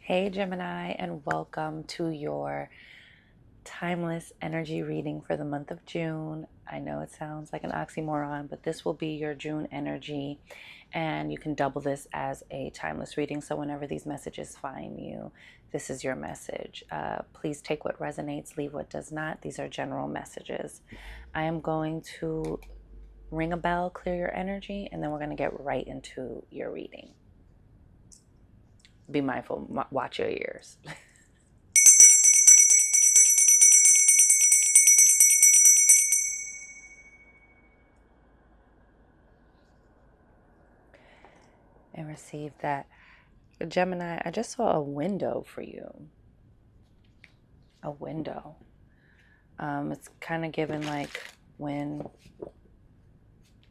Hey Gemini, and welcome to your timeless energy reading for the month of June. I know it sounds like an oxymoron, but this will be your June energy, and you can double this as a timeless reading. So whenever these messages find you, this is your message. Please take what resonates, leave what does not. These are general messages. I am going to ring a bell, clear your energy, and then we're going to get right into your reading. Be mindful, watch your ears. And receive that. Gemini, I just saw a window for you. A window. It's kind of given like when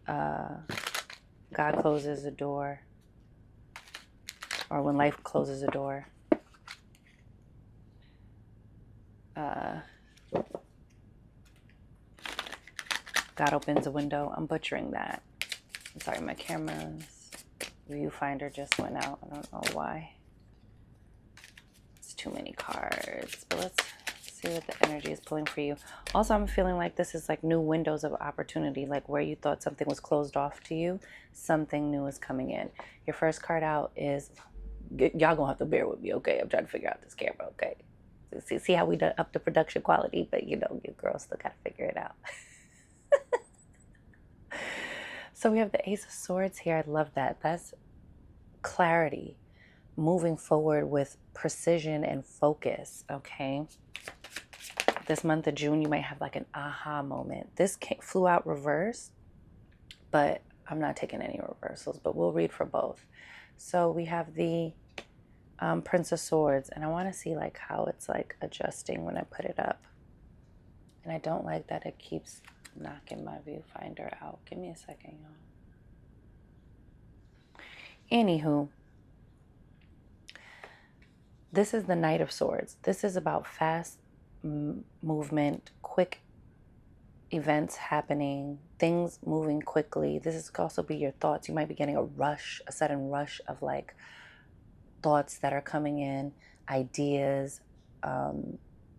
God closes a door, or when life closes a door. God opens a window. I'm butchering that. I'm sorry, my camera's viewfinder just went out. I don't know why. It's too many cards. But let's see what the energy is pulling for you. Also, I'm feeling like this is like new windows of opportunity, like where you thought something was closed off to you, something new is coming in. Your first card out is, y'all gonna have to bear with me, okay? I'm trying to figure out this camera, okay? See how we done up the production quality, but you know, you girls still gotta figure it out. So we have the Ace of Swords here. I love that. That's clarity, moving forward with precision and focus, okay? This month of June, you might have like an aha moment. This flew out reverse, but I'm not taking any reversals, but we'll read for both. So we have the Prince of Swords, and I want to see like how it's like adjusting when I put it up. And I don't like that it keeps knocking my viewfinder out. Give me a second, y'all. Anywho, this is the Knight of Swords. This is about fast movement, quick events happening, things moving quickly. This could also be your thoughts. You might be getting a sudden rush of like thoughts that are coming in, ideas,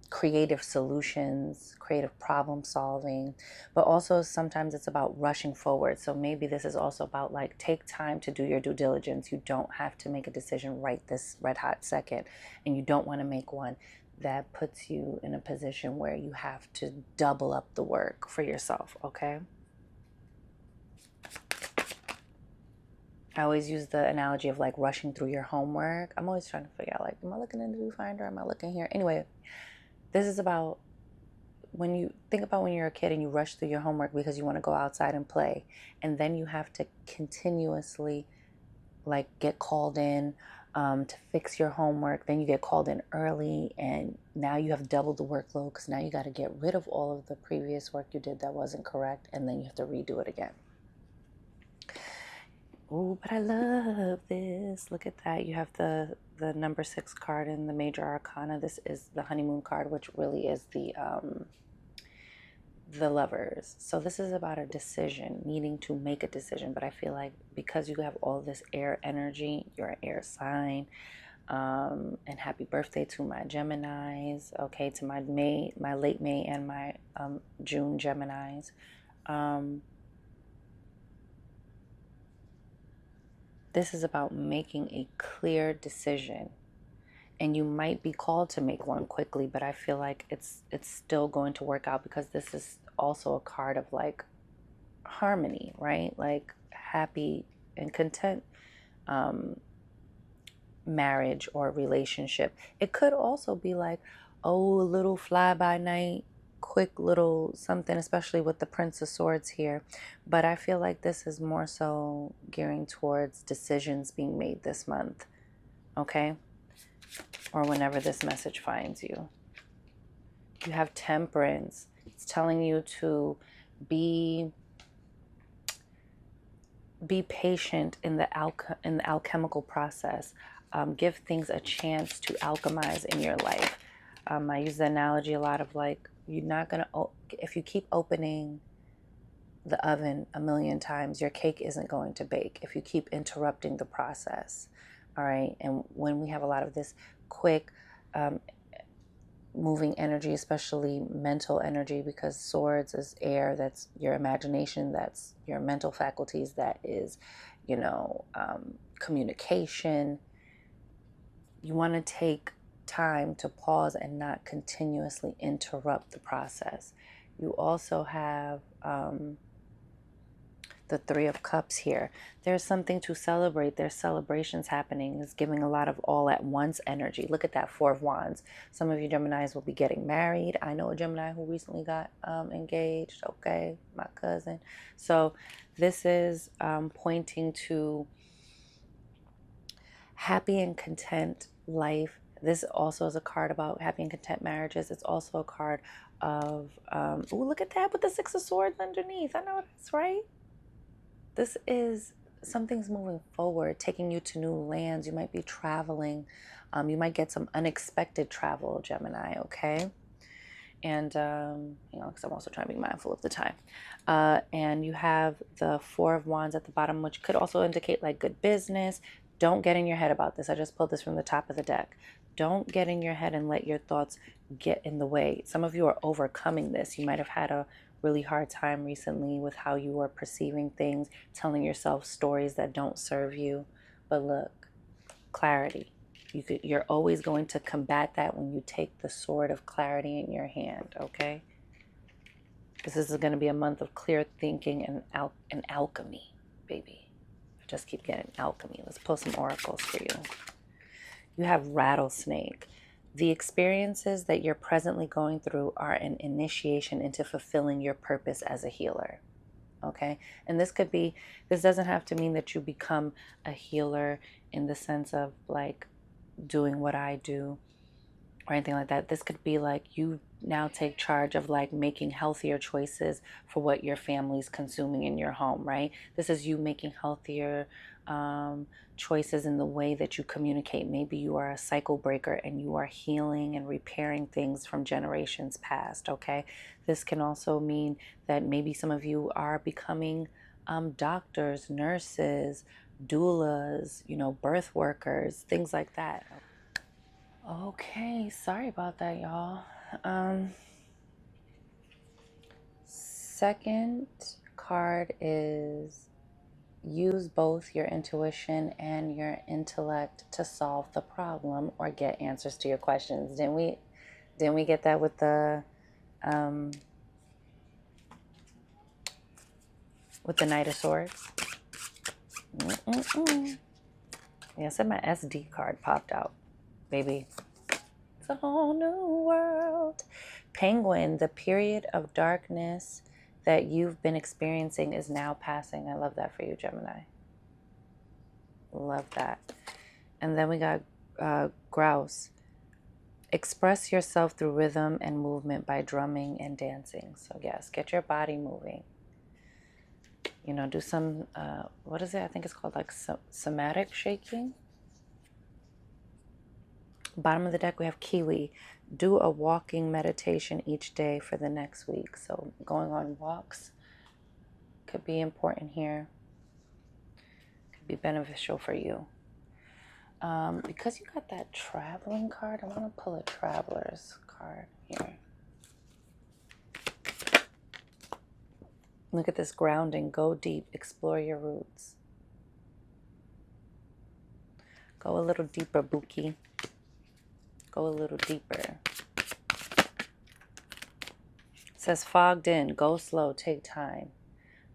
creative solutions, creative problem solving, but also sometimes it's about rushing forward. So maybe this is also about like, take time to do your due diligence. You don't have to make a decision right this red hot second, and you don't want to make one that puts you in a position where you have to double up the work for yourself, okay? I always use the analogy of like rushing through your homework. I'm always trying to figure out like, am I looking in the viewfinder? Am I looking here? Anyway, this is about when you think about when you're a kid and you rush through your homework because you want to go outside and play, and then you have to continuously like get called in to fix your homework. Then you get called in early, and now you have doubled the workload because now you got to get rid of all of the previous work you did that wasn't correct, and then you have to redo it again. Oh, but I love this. Look at that. You have the number 6 card in the major arcana. This is the honeymoon card, which really is the Lovers. So this is about a decision, needing to make a decision. But I feel like because you have all this air energy, you're an air sign. And happy birthday to my Geminis. Okay, to my late May and my June Geminis. This is about making a clear decision, and you might be called to make one quickly, but I feel like it's still going to work out because this is also a card of like harmony, right? Like happy and content marriage or relationship. It could also be like, oh, a little fly by night, quick little something, especially with the Prince of Swords here. But I feel like this is more so gearing towards decisions being made this month, okay? Or whenever this message finds you. You have Temperance. It's telling you to be patient in the alchemical process. Give things a chance to alchemize in your life. I use the analogy a lot of like, you're not gonna, if you keep opening the oven a million times, your cake isn't going to bake if you keep interrupting the process. All right. And when we have a lot of this quick, moving energy, especially mental energy, because swords is air, that's your imagination, that's your mental faculties, that is, communication. You want to take time to pause and not continuously interrupt the process. You also have the Three of Cups here. There's something to celebrate. There's celebrations happening. It's giving a lot of all at once energy. Look at that Four of Wands. Some of you Geminis will be getting married. I know a Gemini who recently got engaged. Okay, my cousin. So this is pointing to happy and content life. This also is a card about happy and content marriages. It's also a card of, oh, look at that with the Six of Swords underneath. I know that's right. This is something's moving forward, taking you to new lands. You might be traveling. You might get some unexpected travel, Gemini, okay? And, because I'm also trying to be mindful of the time. And you have the Four of Wands at the bottom, which could also indicate like good business. Don't get in your head about this. I just pulled this from the top of the deck. Don't get in your head and let your thoughts get in the way. Some of you are overcoming this. You might have had a really hard time recently with how you are perceiving things, telling yourself stories that don't serve you. But look, clarity. You're always going to combat that when you take the sword of clarity in your hand, okay? This is going to be a month of clear thinking and alchemy, baby. I just keep getting alchemy. Let's pull some oracles for you. You have rattlesnake. The experiences that you're presently going through are an initiation into fulfilling your purpose as a healer. Okay? And this doesn't have to mean that you become a healer in the sense of like doing what I do or anything like that. This could be like you now take charge of like making healthier choices for what your family's consuming in your home, right? This is you making healthier choices in the way that you communicate. Maybe you are a cycle breaker and you are healing and repairing things from generations past, okay? This can also mean that maybe some of you are becoming doctors, nurses, doulas, birth workers, things like that. Okay, sorry about that, y'all. Second card is use both your intuition and your intellect to solve the problem or get answers to your questions. Didn't we get that with the Knight of Swords? Yeah, I said my SD card popped out, baby. It's a whole new world. Penguin, the period of darkness that you've been experiencing is now passing. I love that for you, Gemini. Love that. And then we got grouse. Express yourself through rhythm and movement by drumming and dancing. So yes, get your body moving. Do some, what is it? I think it's called like somatic shaking. Bottom of the deck, we have kiwi. Do a walking meditation each day for the next week. So going on walks could be important here. Could be beneficial for you. Because you got that traveling card, I want to pull a traveler's card here. Look at this grounding. Go deep. Explore your roots. Go a little deeper, Buki. Go a little deeper. It says fogged in. Go slow. Take time.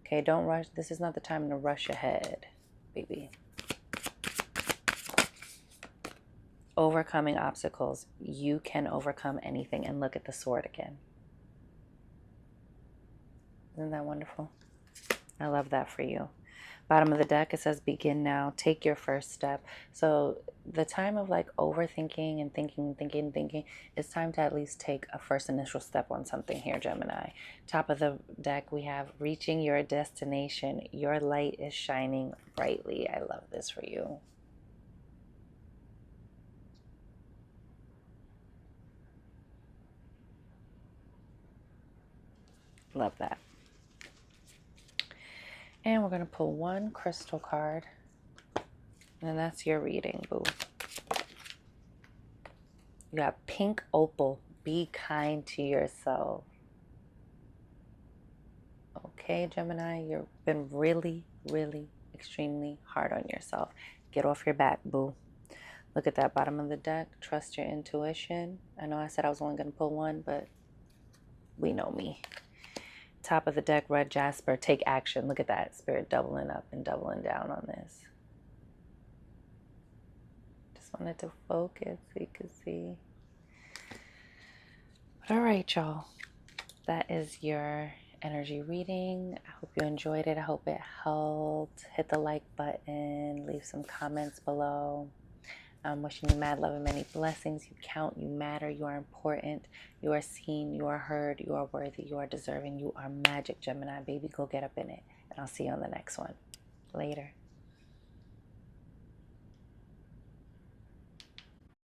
Okay, don't rush. This is not the time to rush ahead, baby. Overcoming obstacles. You can overcome anything. And look at the sword again. Isn't that wonderful? I love that for you. Bottom of the deck, it says begin now. Take your first step. So the time of like overthinking and thinking, it's time to at least take a first initial step on something here, Gemini. Top of the deck, we have reaching your destination. Your light is shining brightly. I love this for you. Love that. And we're going to pull one crystal card. And that's your reading, boo. You got pink opal. Be kind to yourself. Okay, Gemini, you've been really, really extremely hard on yourself. Get off your back, boo. Look at that bottom of the deck. Trust your intuition. I know I said I was only going to pull one, but we know me. Top of the deck, red jasper. Take action. Look at that. Spirit doubling up and doubling down on this. Just wanted to focus so you could see. But all right, y'all. That is your energy reading. I hope you enjoyed it. I hope it helped. Hit the like button. Leave some comments below. I'm wishing you mad love and many blessings. You count, you matter, you are important, you are seen, you are heard, you are worthy, you are deserving, you are magic, Gemini. Baby, go get up in it. And I'll see you on the next one. Later.